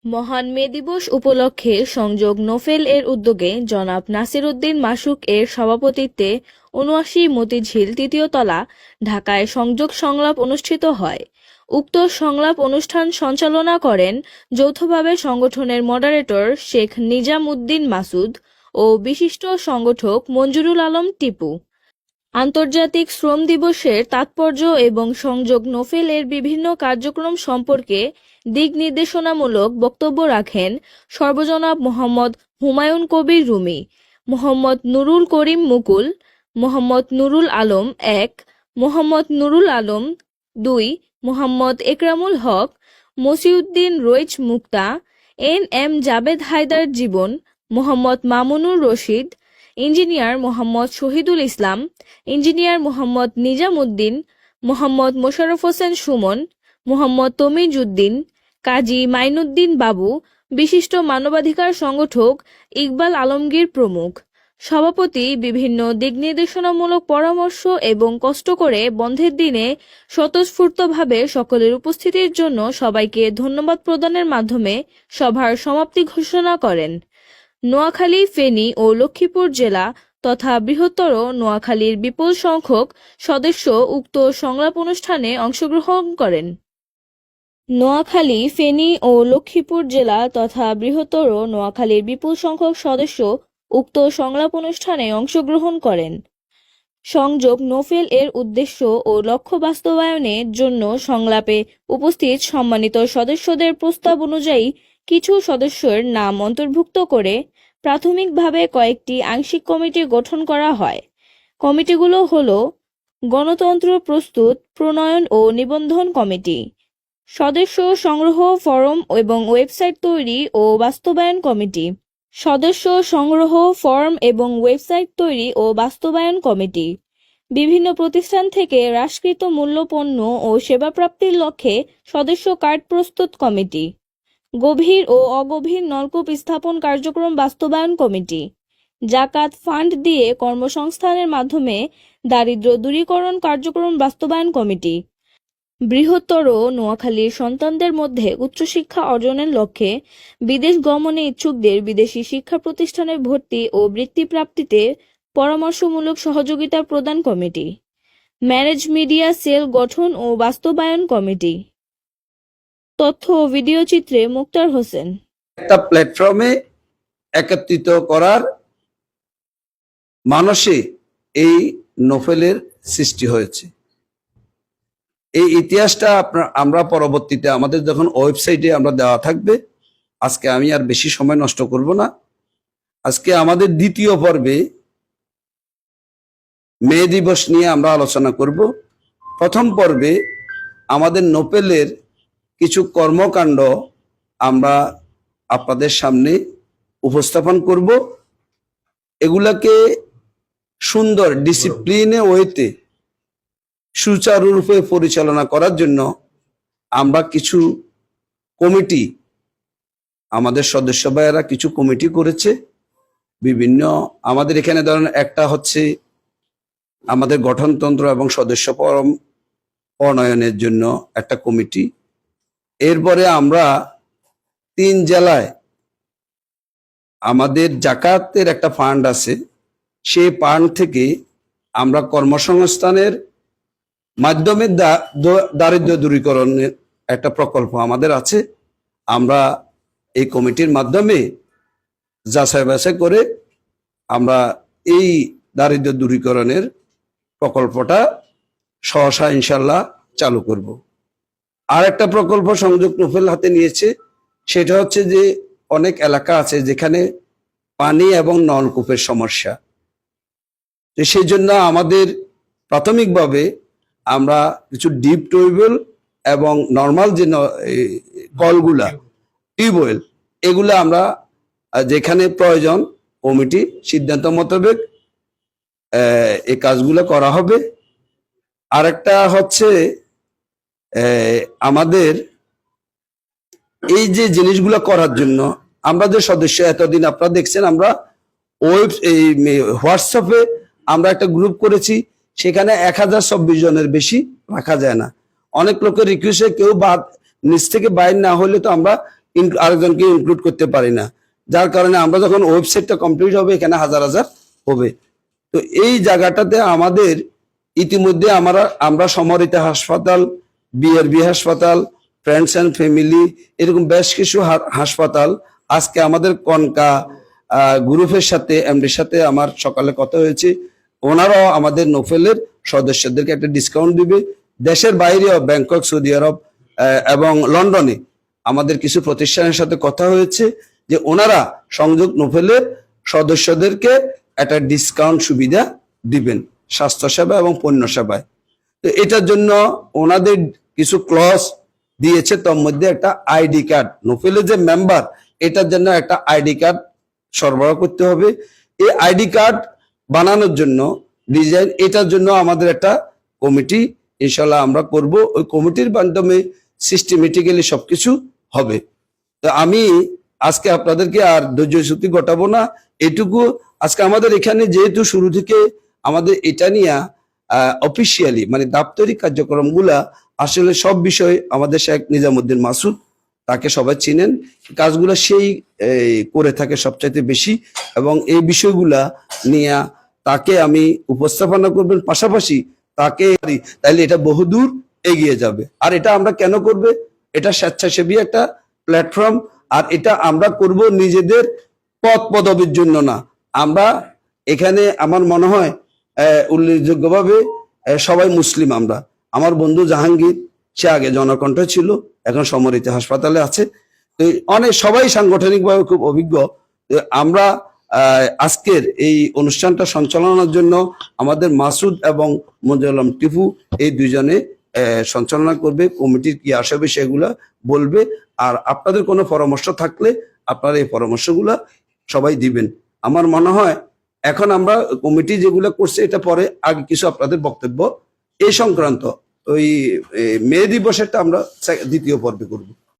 মহান মে দিবস উপলক্ষে সংযোগ নোফেল এর উদ্যোগে জনাব নাসির উদ্দিন মাসুক এর সভাপতিত্বে ৭৯ মতিঝিল তৃতীয় তলা, ঢাকায় সংযোগ সংলাপ অনুষ্ঠিত হয়। উক্ত সংলাপ অনুষ্ঠান সঞ্চালনা করেন যৌথভাবে সংগঠনের মডারেটর শেখ নিজাম উদ্দিন মাসুদ ও বিশিষ্ট সংগঠক মঞ্জুরুল আলম টিপু। আন্তর্জাতিক শ্রম দিবসের তাৎপর্য এবং সংযোগ নোফেল এর বিভিন্ন কার্যক্রম সম্পর্কে দিক নির্দেশনামূলক বক্তব্য রাখেন সর্বজনাব মোহাম্মদ হুমায়ুন কবির রুমি, মোহাম্মদ নুরুল করিম মুকুল, মোহাম্মদ নুরুল আলম ১, মোহাম্মদ নুরুল আলম ২, মোহাম্মদ একরামুল হক, মসিউদ্দিন রইচ মুক্তা, এম জাবেদ হায়দার জীবন, মোহাম্মদ মামুনুর রশিদ, ইঞ্জিনিয়ার মোহাম্মদ শহীদুল ইসলাম, ইঞ্জিনিয়ার মোহাম্মদ নিজাম উদ্দিন, মোহাম্মদ মোশাররফ হোসেন সুমন, মোহাম্মদ তমিজ উদ্দিন, কাজী মাইনুদ্দিন বাবু, বিশিষ্ট মানবাধিকার সংগঠক ইকবাল আলমগীর প্রমুখ। সভাপতি বিভিন্ন দিকনির্দেশনামূলক পরামর্শ এবং কষ্ট করে বন্ধের দিনে স্বতঃস্ফূর্তভাবে সকলের উপস্থিতির জন্য সবাইকে ধন্যবাদ প্রদানের মাধ্যমে সভার সমাপ্তি ঘোষণা করেন। নোয়াখালী, ফেনী ও লক্ষ্মীপুর জেলা তথা বৃহত্তর নোয়াখালীর বিপুল সংখ্যক সদস্য উক্ত সংলাপ অনুষ্ঠানে অংশগ্রহণ করেন। নোয়াখালী, ফেনী ও লক্ষ্মীপুর জেলা তথা বৃহত্তর নোয়াখালীর বিপুল সংখ্যক সদস্য উক্ত সংলাপ অনুষ্ঠানে অংশগ্রহণ করেন। সংযোগ নোফেল এর উদ্দেশ্য ও লক্ষ্য বাস্তবায়নের জন্য সংলাপে উপস্থিত সম্মানিত সদস্যদের প্রস্তাব অনুযায়ী কিছু সদস্যের নাম অন্তর্ভুক্ত করে প্রাথমিকভাবে কয়েকটি আংশিক কমিটি গঠন করা হয়। কমিটিগুলো হল: গণতন্ত্র প্রস্তুত, প্রণয়ন ও নিবন্ধন কমিটি, সদস্য সংগ্রহ ফরম এবং ওয়েবসাইট তৈরি ও বাস্তবায়ন কমিটি, সদস্য সংগ্রহ ফর্ম এবং ওয়েবসাইট তৈরি ও বাস্তবায়ন কমিটি, বিভিন্ন প্রতিষ্ঠান থেকে হ্রাসকৃত মূল্যপণ্য ও সেবা প্রাপ্তির লক্ষ্যে সদস্য কার্ড প্রস্তুত কমিটি, গভীর ও অগভীর নলকূপ স্থাপন কার্যক্রম বাস্তবায়ন কমিটি, জাকাত ফান্ড দিয়ে কর্মসংস্থানের মাধ্যমে দারিদ্র্য দূরীকরণ কার্যক্রম বাস্তবায়ন কমিটি, বৃহত্তর নোয়াখালীর সন্তানদের মধ্যে উচ্চশিক্ষা অর্জনের লক্ষ্যে বিদেশ গমনে ইচ্ছুকদের বিদেশি শিক্ষা প্রতিষ্ঠানে ভর্তি ও বৃত্তি প্রাপ্তিতে পরামর্শমূলক সহযোগিতা প্রদান কমিটি, ম্যারেজ মিডিয়া সেল গঠন ও বাস্তবায়ন কমিটি। তথ্য ও ভিডিও চিত্রে মুক্তার হোসেন। একটা প্ল্যাটফর্মে একত্রিত করার মানসে এই নোফেলের সৃষ্টি হয়েছে। এই ইতিহাসটা আমরা পরবর্তীতে আমাদের যখন ওয়েবসাইটে আমরা দেওয়া থাকবে। আজকে আমি আর বেশি সময় নষ্ট করব না। আজকে আমাদের দ্বিতীয় পর্বে মে দিবস নিয়ে আমরা আলোচনা করব। প্রথম পর্বে আমাদের নোফেলের কিছু কর্মকাণ্ড আমরা আপনাদের সামনে উপস্থাপন করব। এগুলাকে সুন্দর ডিসিপ্লিনে ওয়েতে সুচারুরূপে পরিচালনা করার জন্য আমরা কিছু কমিটি, আমাদের সদস্য ভাইয়েরা কিছু কমিটি করেছে বিভিন্ন। আমাদের এখানে ধরেন একটা হচ্ছে আমাদের গঠনতন্ত্র এবং সদস্য ফরম প্রণয়নের জন্য একটা কমিটি। এরপরে আমরা 3 জেলায় আমাদের জাকাতের একটা ফান্ড আছে, সেই ফান্ড থেকে আমরা কর্মসংস্থানের মাধ্যমে দারিদ্র্য দূরীকরণের একটা প্রকল্প আমাদের আছে। আমরা এই কমিটির মাধ্যমে যাচাই বাছাই করে আমরা এই দারিদ্র্য দূরীকরণের প্রকল্পটা সহসা ইনশাল্লাহ চালু করব। আর একটা প্রকল্প সংযোগ নোফেল হাতে নিয়েছে, সেটা হচ্ছে যে অনেক এলাকা আছে যেখানে পানি এবং নলকূপের সমস্যা। সেই জন্য আমাদের প্রাথমিকভাবে আমরা কিছু ডিপ টিউবওয়েল এবং নর্মাল যে কলগুলা টিউবওয়েল, এগুলা আমরা যেখানে প্রয়োজন কমিটি সিদ্ধান্ত মোতাবেক এই কাজগুলো করা হবে। আরেকটা হচ্ছে আমাদের এই যে জিনিসগুলো করার জন্য আমরা যে সদস্য, এতদিন আপনারা দেখছেন আমরা হোয়াটসঅ্যাপে আমরা একটা গ্রুপ করেছি, সেখানে 1024 জনের বেশি রাখা যায় না। অনেক লোকের রিকোয়েস্টে কেউ নিচ থেকে বাইর না হলে তো আমরা আরেকজনকে ইনক্লুড করতে পারি না, যার কারণে আমরা যখন ওয়েবসাইটটা কমপ্লিট হবে এখানে হাজার হাজার হবে। তো এই জায়গাটাতে আমাদের ইতিমধ্যে আমরা সমরিত হাসপাতাল, বিআরবি হাসপাতাল, ফ্রেন্ডস অ্যান্ড ফ্যামিলি, এরকম বেশ কিছু হাসপাতাল, আজকে আমাদের কনকা গ্রুপের সাথে এমডির সাথে আমার সকালে কথা হয়েছে, ওনারাও আমাদের নোফেলের সদস্যদেরকে একটা ডিসকাউন্ট দিবে। দেশের বাইরেও ব্যাংকক, সৌদি আরব এবং লন্ডনে আমাদের কিছু প্রতিষ্ঠানের সাথে কথা হয়েছে যে ওনারা সংযোগ নোফেলের সদস্যদেরকে একটা ডিসকাউন্ট সুবিধা দিবেন স্বাস্থ্যসেবা এবং পণ্য সেবায়। তো এটার জন্য ওনাদের কিছু ক্লজ দিয়েছে, তার মধ্যে একটা আইডি কার্ড, নোফেলের যে মেম্বার এটার জন্য একটা আইডি কার্ড সরবরাহ করতে হবে। এই আইডি কার্ড বানানোর জন্য ডিজাইন, এটার জন্য আমাদের একটা কমিটি ইনশাল্লাহ আমরা করব। ওই কমিটির মাধ্যমে সিস্টেমেটিক্যালি সবকিছু হবে। তো আমি আজকে আপনাদেরকে আর ধৈর্যচ্যুতি ঘটাবো না, এটুকু আজকে আমাদের এখানে যেহেতু শুরু থেকে আমাদের এটা নিয়ে অফিসিয়ালি মানে দাপ্তরিক কার্যক্রমগুলা আসলে সব বিষয় আমাদের শেখ নিজামুদ্দিন মাসুদ, তাকে সবাই চিনেন, কাজগুলো সেই করে থাকে সবচাইতে বেশি, এবং এই বিষয়গুলা নিয়ে তাকে আমি উপস্থাপনা করবেন, পাশাপাশি তাকে তাইলে এটা বহুদূর এগিয়ে যাবে। আর এটা আমরা কেন করবে, এটা স্বেচ্ছাসেবী একটা প্ল্যাটফর্ম, আর এটা আমরা করব নিজেদের পদ পদবীর জন্য না। আমরা এখানে আমার মনে হয় উল্লেখযোগ্যভাবে সবাই মুসলিম। আমরা, আমার বন্ধু জাহাঙ্গীর, সে আগে জনকণ্ঠ ছিল, এখন সমরিত হাসপাতালে আছে। তো অনেক সবাই সাংগঠনিকভাবে খুব অভিজ্ঞ। আমরা আজকের এই অনুষ্ঠানটা সঞ্চালনার জন্য আমাদের মাসুদ এবং মঞ্জুর আলম টিপু এই দুইজনে সঞ্চালনা করবে। কমিটির কি আসবে সেগুলা বলবে, আর আপনাদের কোনো পরামর্শ থাকলে আপনারা এই পরামর্শগুলা সবাই দিবেন। আমার মনে হয় এখন আমরা কমিটি যেগুলো করছে এটা পরে আগে কিছু আপনাদের বক্তব্য এই সংক্রান্ত ওই মে দিবসেরটা আমরা দ্বিতীয় পর্বে করব।